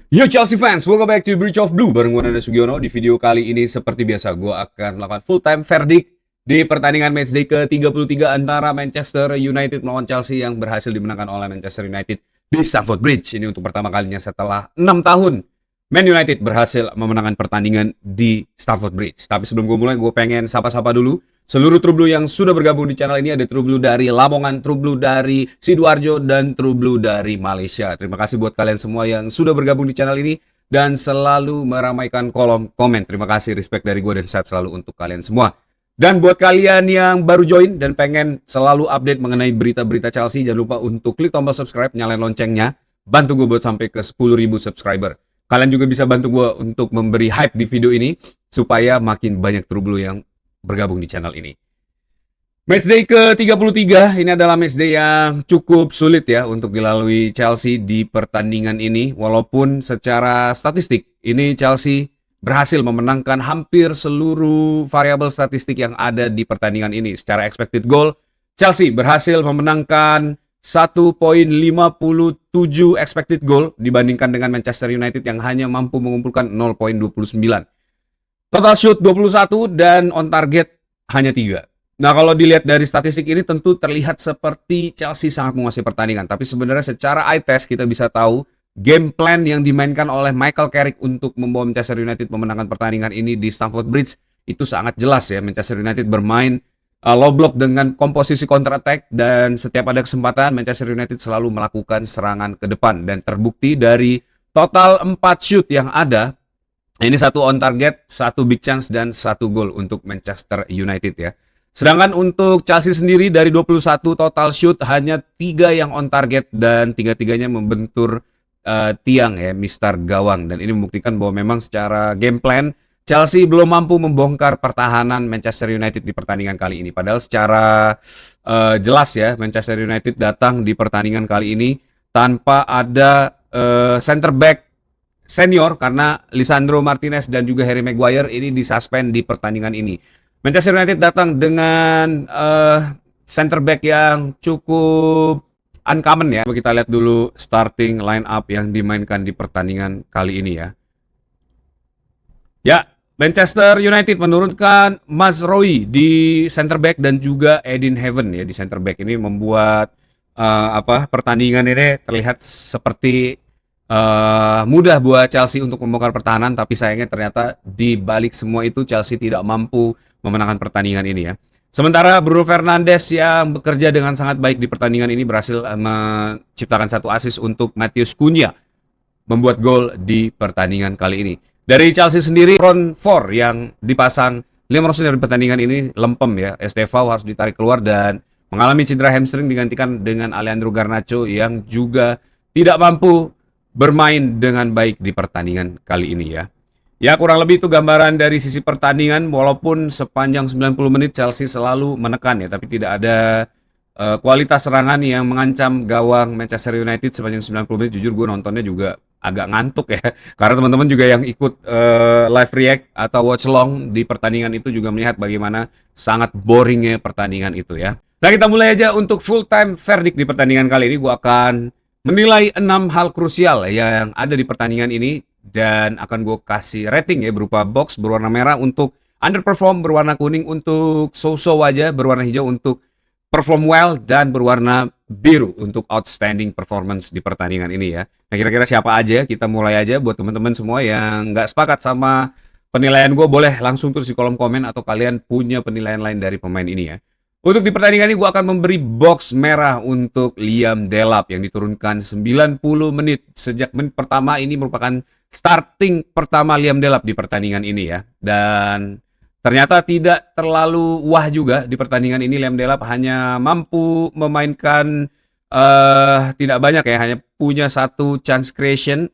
Yo Chelsea fans, welcome back to Bridge of Blue bareng gue Nanda Sugiono. Di video kali ini seperti biasa gue akan melakukan full time verdict di pertandingan matchday ke-33 antara Manchester United melawan Chelsea yang berhasil dimenangkan oleh Manchester United di Stamford Bridge. Ini untuk pertama kalinya setelah 6 tahun Man United berhasil memenangkan pertandingan di Stamford Bridge. Tapi sebelum gue mulai, gue pengen sapa-sapa dulu seluruh True Blue yang sudah bergabung di channel ini. Ada True Blue dari Lamongan, True Blue dari Sidoarjo, dan True Blue dari Malaysia. Terima kasih buat kalian semua yang sudah bergabung di channel ini dan selalu meramaikan kolom komen. Terima kasih, respect dari gue dan sehat selalu untuk kalian semua. Dan buat kalian yang baru join dan pengen selalu update mengenai berita-berita Chelsea, jangan lupa untuk klik tombol subscribe, nyalain loncengnya. Bantu gue buat sampai ke 10.000 subscriber. Kalian juga bisa bantu gue untuk memberi hype di video ini supaya makin banyak True Blue yang bergabung di channel ini. Matchday ke-33 ini adalah matchday yang cukup sulit ya untuk dilalui Chelsea di pertandingan ini. Walaupun secara statistik ini Chelsea berhasil memenangkan hampir seluruh variabel statistik yang ada di pertandingan ini. Secara expected goal, Chelsea berhasil memenangkan 1.57 expected goal dibandingkan dengan Manchester United yang hanya mampu mengumpulkan 0.29. Total shoot 21 dan on target hanya 3. Nah, kalau dilihat dari statistik ini tentu terlihat seperti Chelsea sangat menguasai pertandingan. Tapi sebenarnya secara eye test kita bisa tahu game plan yang dimainkan oleh Michael Carrick untuk membawa Manchester United memenangkan pertandingan ini di Stamford Bridge itu sangat jelas ya. Manchester United bermain low block dengan komposisi counter attack, dan setiap ada kesempatan Manchester United selalu melakukan serangan ke depan, dan terbukti dari total 4 shoot yang ada. Ini 1 on target, 1 big chance, dan 1 gol untuk Manchester United ya. Sedangkan untuk Chelsea sendiri dari 21 total shoot hanya 3 yang on target dan 3-3-nya membentur tiang ya, mistar gawang. Dan ini membuktikan bahwa memang secara game plan Chelsea belum mampu membongkar pertahanan Manchester United di pertandingan kali ini. Padahal secara jelas ya, Manchester United datang di pertandingan kali ini tanpa ada center back senior karena Lisandro Martinez dan juga Harry Maguire ini disuspend di pertandingan ini. Manchester United datang dengan center back yang cukup uncommon ya. Kita lihat dulu starting line up yang dimainkan di pertandingan kali ini ya. Ya, Manchester United menurunkan Mazraoui di center back dan juga Eden Heaven ya di center back. Ini membuat pertandingan ini terlihat seperti mudah buat Chelsea untuk membongkar pertahanan, tapi sayangnya ternyata di balik semua itu Chelsea tidak mampu memenangkan pertandingan ini ya. Sementara Bruno Fernandes yang bekerja dengan sangat baik di pertandingan ini berhasil menciptakan 1 assist untuk Matheus Cunha membuat gol di pertandingan kali ini. Dari Chelsea sendiri, front 4 yang dipasang Liam Rosenior di pertandingan ini lempem ya. Estevao harus ditarik keluar dan mengalami cedera hamstring, digantikan dengan Alejandro Garnacho yang juga tidak mampu bermain dengan baik di pertandingan kali ini ya. Ya, kurang lebih itu gambaran dari sisi pertandingan. Walaupun sepanjang 90 menit Chelsea selalu menekan ya, tapi tidak ada kualitas serangan yang mengancam gawang Manchester United sepanjang 90 menit. Jujur gue nontonnya juga agak ngantuk ya, karena teman-teman juga yang ikut live react atau watch long di pertandingan itu juga melihat bagaimana sangat boringnya pertandingan itu ya. Nah, kita mulai aja untuk full time verdict di pertandingan kali ini. Gue akan menilai 6 hal krusial yang ada di pertandingan ini dan akan gue kasih rating ya, berupa box berwarna merah untuk underperform, berwarna kuning untuk so-so aja, berwarna hijau untuk perform well, dan berwarna biru untuk outstanding performance di pertandingan ini ya. Nah, kira-kira siapa aja? Kita mulai aja. Buat teman-teman semua yang nggak sepakat sama penilaian gue, boleh langsung tulis di kolom komen atau kalian punya penilaian lain dari pemain ini ya. Untuk di pertandingan ini gue akan memberi box merah untuk Liam Delap yang diturunkan 90 menit. Sejak menit pertama ini merupakan starting pertama Liam Delap di pertandingan ini ya. Dan ternyata tidak terlalu wah juga di pertandingan ini. Liam Delap hanya mampu memainkan tidak banyak ya, hanya punya 1 chance creation,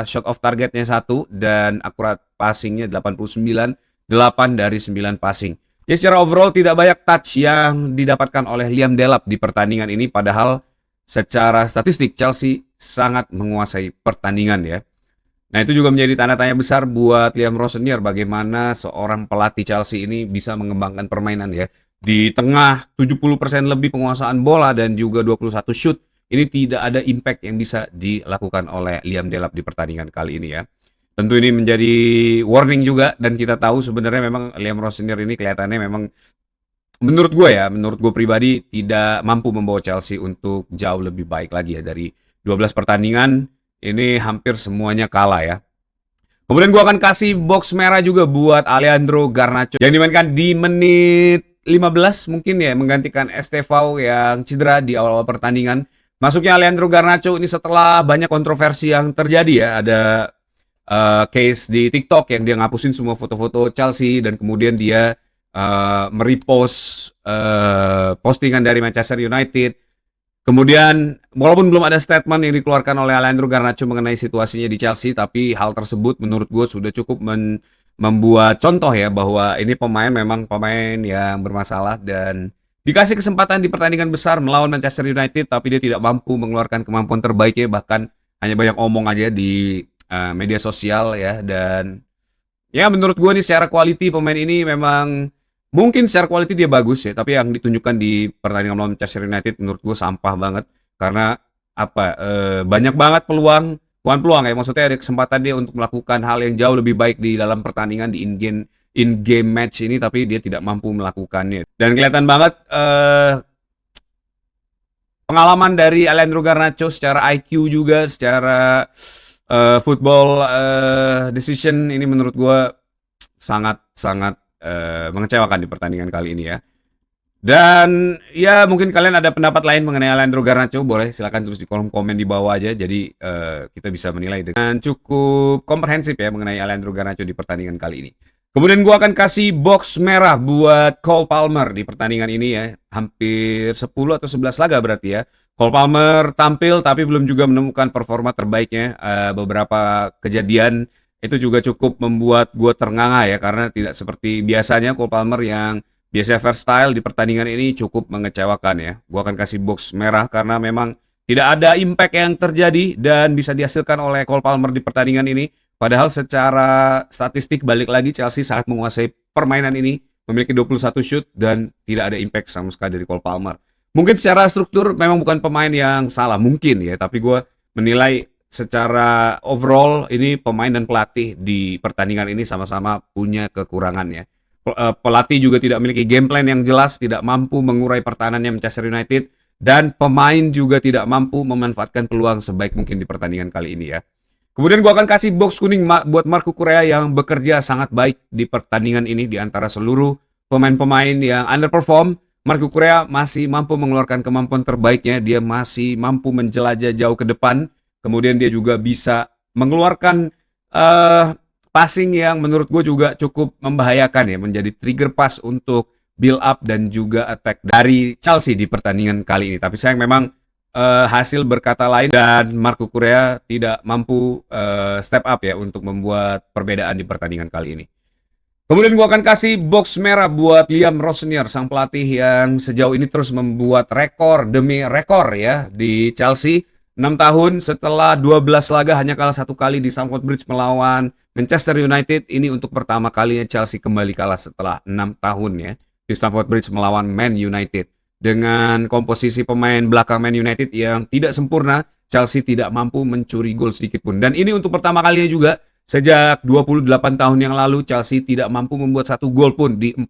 shot off targetnya 1, dan akurat passingnya 89, 8 dari 9 passing. Ya, secara overall tidak banyak touch yang didapatkan oleh Liam Delap di pertandingan ini, padahal secara statistik Chelsea sangat menguasai pertandingan ya. Nah, itu juga menjadi tanda tanya besar buat Liam Rosenior, bagaimana seorang pelatih Chelsea ini bisa mengembangkan permainan ya. Di tengah 70% lebih penguasaan bola dan juga 21 shoot, ini tidak ada impact yang bisa dilakukan oleh Liam Delap di pertandingan kali ini ya. Tentu ini menjadi warning juga, dan kita tahu sebenarnya memang Liam Rosenior ini kelihatannya memang menurut gue pribadi tidak mampu membawa Chelsea untuk jauh lebih baik lagi ya. Dari 12 pertandingan ini hampir semuanya kalah ya. Kemudian gue akan kasih box merah juga buat Alejandro Garnacho yang dimainkan di menit 15 mungkin ya, menggantikan Estevao yang cedera di awal-awal pertandingan. Masuknya Alejandro Garnacho ini setelah banyak kontroversi yang terjadi ya. Ada case di TikTok yang dia ngapusin semua foto-foto Chelsea, dan kemudian dia merepost postingan dari Manchester United. Kemudian walaupun belum ada statement yang dikeluarkan oleh Alejandro Garnacho mengenai situasinya di Chelsea, tapi hal tersebut menurut gue sudah cukup membuat contoh ya bahwa ini memang pemain yang bermasalah, dan dikasih kesempatan di pertandingan besar melawan Manchester United tapi dia tidak mampu mengeluarkan kemampuan terbaiknya, bahkan hanya banyak omong aja di media sosial ya. Dan ya menurut gue nih secara quality pemain ini memang mungkin secara quality dia bagus ya, tapi yang ditunjukkan di pertandingan melawan Manchester United menurut gue sampah banget. Karena banyak banget peluang, bukan peluang ya, maksudnya ada kesempatan dia untuk melakukan hal yang jauh lebih baik di dalam pertandingan di in-game match ini, tapi dia tidak mampu melakukannya. Dan kelihatan banget pengalaman dari Alejandro Garnacho secara IQ juga, secara football decision ini menurut gue sangat mengecewakan di pertandingan kali ini ya. Dan ya mungkin kalian ada pendapat lain mengenai Alejandro Garnacho, boleh silakan tulis di kolom komen di bawah aja. Jadi kita bisa menilai dengan cukup komprehensif ya mengenai Alejandro Garnacho di pertandingan kali ini. Kemudian gue akan kasih box merah buat Cole Palmer di pertandingan ini ya. Hampir 10 atau 11 laga berarti ya. Cole Palmer tampil tapi belum juga menemukan performa terbaiknya. Beberapa kejadian itu juga cukup membuat gue ternganga ya, karena tidak seperti biasanya Cole Palmer yang biasanya versatile di pertandingan ini cukup mengecewakan ya. Gue akan kasih box merah karena memang tidak ada impact yang terjadi dan bisa dihasilkan oleh Cole Palmer di pertandingan ini. Padahal secara statistik balik lagi Chelsea sangat menguasai permainan ini, memiliki 21 shoot dan tidak ada impact sama sekali dari Cole Palmer. Mungkin secara struktur memang bukan pemain yang salah mungkin ya, tapi gue menilai secara overall ini pemain dan pelatih di pertandingan ini sama-sama punya kekurangannya. Pelatih juga tidak memiliki game plan yang jelas, tidak mampu mengurai pertahanannya Manchester United, dan pemain juga tidak mampu memanfaatkan peluang sebaik mungkin di pertandingan kali ini ya. Kemudian gue akan kasih box kuning buat Marco Correa yang bekerja sangat baik di pertandingan ini. Di antara seluruh pemain-pemain yang underperform, Marco Correa masih mampu mengeluarkan kemampuan terbaiknya. Dia masih mampu menjelajah jauh ke depan. Kemudian dia juga bisa mengeluarkan passing yang menurut gue juga cukup membahayakan ya, menjadi trigger pass untuk build up dan juga attack dari Chelsea di pertandingan kali ini. Tapi sayang memang hasil berkata lain dan Marco Correa tidak mampu step up ya untuk membuat perbedaan di pertandingan kali ini. Kemudian gue akan kasih box merah buat Liam Rosenior, sang pelatih yang sejauh ini terus membuat rekor demi rekor ya di Chelsea. 6 tahun setelah 12 laga hanya kalah 1 kali di Stamford Bridge melawan Manchester United. Ini untuk pertama kalinya Chelsea kembali kalah setelah 6 tahun ya di Stamford Bridge melawan Man United. Dengan komposisi pemain belakang Man United yang tidak sempurna, Chelsea tidak mampu mencuri gol sedikit pun. Dan ini untuk pertama kalinya juga sejak 28 tahun yang lalu Chelsea tidak mampu membuat 1 gol pun di 4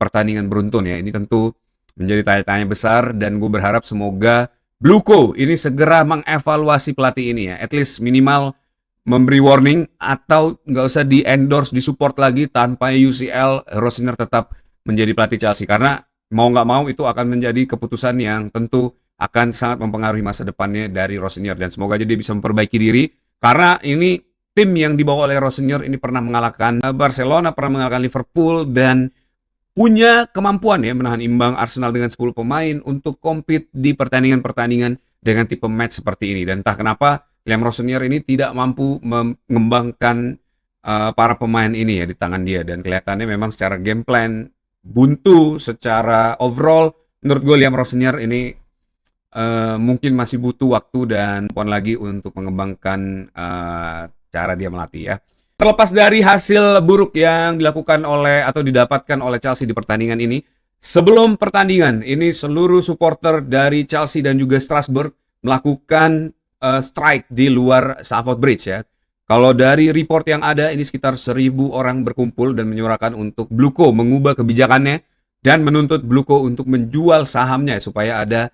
pertandingan beruntun ya. Ini tentu menjadi tanya-tanya besar dan gue berharap semoga Bluco ini segera mengevaluasi pelatih ini ya. At least minimal memberi warning atau nggak usah di-endorse, di-support lagi tanpa UCL. Rosenior tetap menjadi pelatih Chelsea karena mau nggak mau itu akan menjadi keputusan yang tentu akan sangat mempengaruhi masa depannya dari Rosenior. Dan semoga aja dia bisa memperbaiki diri karena ini tim yang dibawa oleh Rosenior ini pernah mengalahkan Barcelona, pernah mengalahkan Liverpool dan punya kemampuan ya menahan imbang Arsenal dengan 10 pemain untuk compete di pertandingan-pertandingan dengan tipe match seperti ini. Dan entah kenapa Liam Rosenior ini tidak mampu mengembangkan para pemain ini ya di tangan dia. Dan kelihatannya memang secara game plan buntu, secara overall menurut gue Liam Rosenior ini mungkin masih butuh waktu dan kemampuan lagi untuk mengembangkan cara dia melatih ya. Terlepas dari hasil buruk yang dilakukan oleh atau didapatkan oleh Chelsea di pertandingan ini, sebelum pertandingan ini seluruh supporter dari Chelsea dan juga Strasbourg melakukan strike di luar Stamford Bridge ya. Kalau dari report yang ada, ini sekitar 1.000 orang berkumpul dan menyuarakan untuk Bluco mengubah kebijakannya dan menuntut Bluco untuk menjual sahamnya supaya ada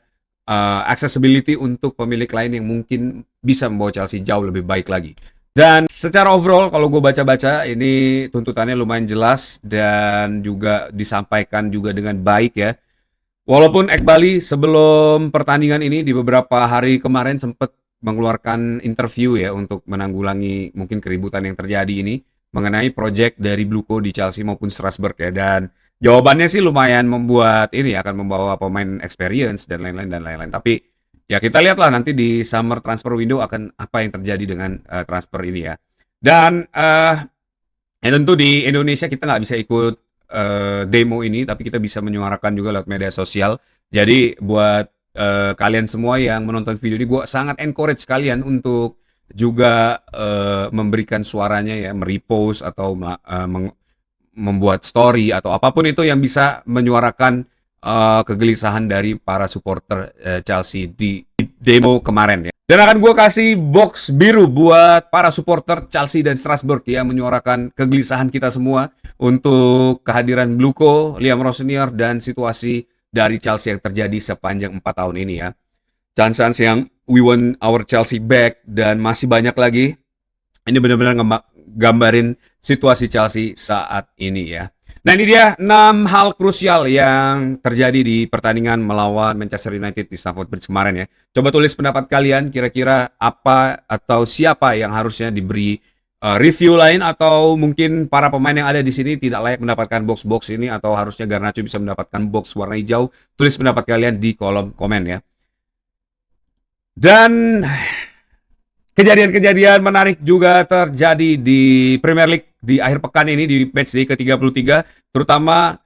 accessibility untuk pemilik lain yang mungkin bisa membawa Chelsea jauh lebih baik lagi. Dan secara overall kalau gue baca-baca ini tuntutannya lumayan jelas dan juga disampaikan juga dengan baik ya. Walaupun Ekbali sebelum pertandingan ini di beberapa hari kemarin sempat mengeluarkan interview ya untuk menanggulangi mungkin keributan yang terjadi ini mengenai project dari Bluco di Chelsea maupun Strasbourg ya, dan jawabannya sih lumayan membuat ini akan membawa pemain experience dan lain-lain dan lain-lain. Tapi ya kita lihatlah nanti di summer transfer window akan apa yang terjadi dengan transfer ini ya. Dan ya tentu di Indonesia kita nggak bisa ikut demo ini, tapi kita bisa menyuarakan juga lewat media sosial. Jadi buat kalian semua yang menonton video ini, gue sangat encourage kalian untuk juga memberikan suaranya ya, merepost atau membuat story atau apapun itu yang bisa menyuarakan kegelisahan dari para supporter Chelsea di demo kemarin ya. Dan akan gue kasih box biru buat para supporter Chelsea dan Strasbourg yang menyuarakan kegelisahan kita semua untuk kehadiran Bluco, Liam Rosenior, dan situasi dari Chelsea yang terjadi sepanjang 4 tahun ini ya. Chance yang we want our Chelsea back dan masih banyak lagi. Ini benar-benar gambarin situasi Chelsea saat ini ya. Nah ini dia 6 hal krusial yang terjadi di pertandingan melawan Manchester United di Stamford Bridge kemarin ya. Coba tulis pendapat kalian, kira-kira apa atau siapa yang harusnya diberi review lain, atau mungkin para pemain yang ada di sini tidak layak mendapatkan box-box ini, atau harusnya Garnacho bisa mendapatkan box warna hijau. Tulis pendapat kalian di kolom komen ya. Dan kejadian-kejadian menarik juga terjadi di Premier League di akhir pekan ini di matchday ke-33, terutama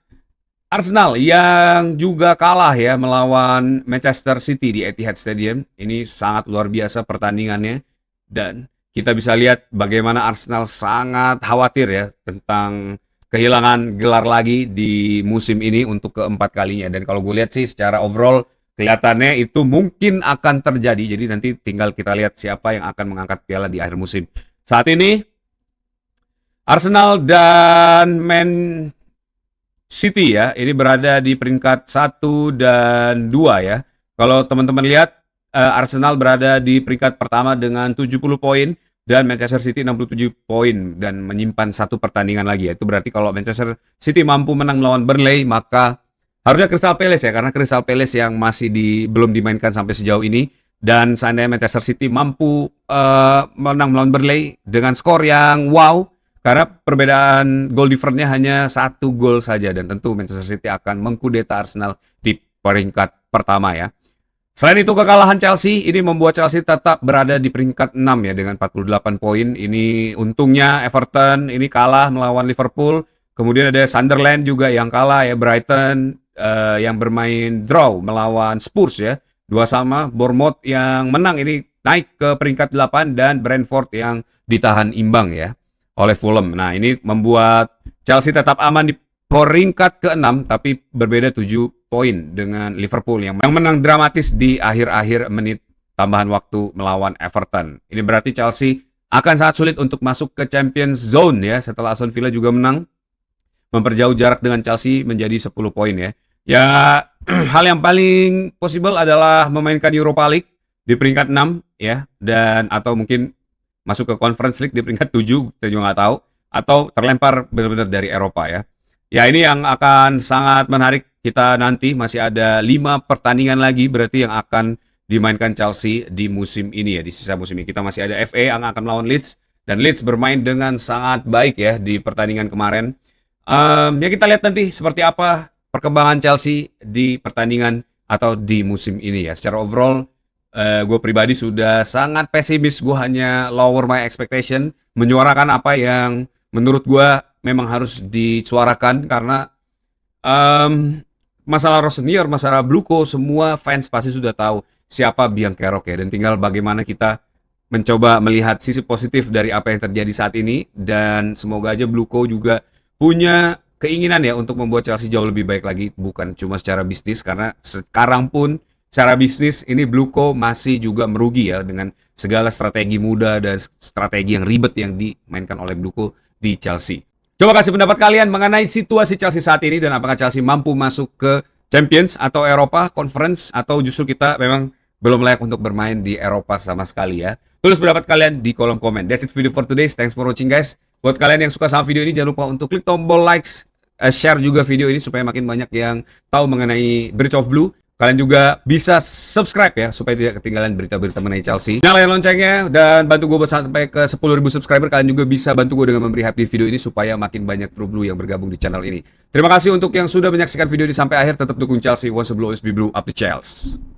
Arsenal yang juga kalah ya melawan Manchester City di Etihad Stadium. Ini sangat luar biasa pertandingannya dan kita bisa lihat bagaimana Arsenal sangat khawatir ya tentang kehilangan gelar lagi di musim ini untuk keempat kalinya. Dan kalau gue lihat sih secara overall kelihatannya itu mungkin akan terjadi. Jadi nanti tinggal kita lihat siapa yang akan mengangkat piala di akhir musim. Saat ini Arsenal dan Man City ya, ini berada di peringkat 1 dan 2 ya. Kalau teman-teman lihat Arsenal berada di peringkat pertama dengan 70 poin dan Manchester City 67 poin dan menyimpan satu pertandingan lagi ya. Itu berarti kalau Manchester City mampu menang melawan Burnley, maka harusnya Crystal Palace ya, karena Crystal Palace yang masih belum dimainkan sampai sejauh ini. Dan seandainya Manchester City mampu menang melawan Burnley dengan skor yang wow, karena perbedaan goal difference-nya hanya 1 gol saja, dan tentu Manchester City akan mengkudeta Arsenal di peringkat pertama ya. Selain itu kekalahan Chelsea ini membuat Chelsea tetap berada di peringkat 6 ya dengan 48 poin. Ini untungnya Everton ini kalah melawan Liverpool. Kemudian ada Sunderland juga yang kalah ya, Brighton yang bermain draw melawan Spurs ya, 2-2. Bournemouth yang menang ini naik ke peringkat 8 dan Brentford yang ditahan imbang ya oleh Fulham. Nah, ini membuat Chelsea tetap aman di peringkat ke-6 tapi berbeda 7 poin dengan Liverpool yang menang dramatis di akhir-akhir menit tambahan waktu melawan Everton. Ini berarti Chelsea akan sangat sulit untuk masuk ke Champions Zone ya setelah Aston Villa juga menang, memperjauh jarak dengan Chelsea menjadi 10 poin ya. Ya, hal yang paling possible adalah memainkan Europa League di peringkat 6 ya, dan atau mungkin masuk ke Conference League di peringkat 7, kita juga nggak tahu, atau terlempar benar-benar dari Eropa ya. Ya ini yang akan sangat menarik, kita nanti masih ada 5 pertandingan lagi berarti yang akan dimainkan Chelsea di musim ini ya, di sisa musim ini. Kita masih ada FA yang akan melawan Leeds, dan Leeds bermain dengan sangat baik ya di pertandingan kemarin. Ya kita lihat nanti seperti apa perkembangan Chelsea di pertandingan atau di musim ini ya. Secara overall gue pribadi sudah sangat pesimis. Gue hanya lower my expectation, menyuarakan apa yang menurut gue memang harus disuarakan, karena masalah Rosenior, masalah Bluco, semua fans pasti sudah tahu siapa Biang Kerok ya, dan tinggal bagaimana kita mencoba melihat sisi positif dari apa yang terjadi saat ini, dan semoga aja Bluco juga punya keinginan ya untuk membuat Chelsea jauh lebih baik lagi, bukan cuma secara bisnis, karena sekarang pun secara bisnis ini Bluco masih juga merugi ya dengan segala strategi muda dan strategi yang ribet yang dimainkan oleh Bluco di Chelsea. Coba kasih pendapat kalian mengenai situasi Chelsea saat ini dan apakah Chelsea mampu masuk ke Champions atau Eropa Conference atau justru kita memang belum layak untuk bermain di Eropa sama sekali ya. Tulis pendapat kalian di kolom komen. That's it video for today. Thanks for watching guys. Buat kalian yang suka sama video ini jangan lupa untuk klik tombol likes, share juga video ini supaya makin banyak yang tahu mengenai Bridge of Blue. Kalian juga bisa subscribe ya supaya tidak ketinggalan berita-berita mengenai Chelsea. Nyalain loncengnya dan bantu gue sampai ke 10.000 subscriber. Kalian juga bisa bantu gue dengan memberi hype di video ini supaya makin banyak True Blue yang bergabung di channel ini. Terima kasih untuk yang sudah menyaksikan video ini sampai akhir. Tetap dukung Chelsea. Once a blue, always be blue. Up the Chelsea.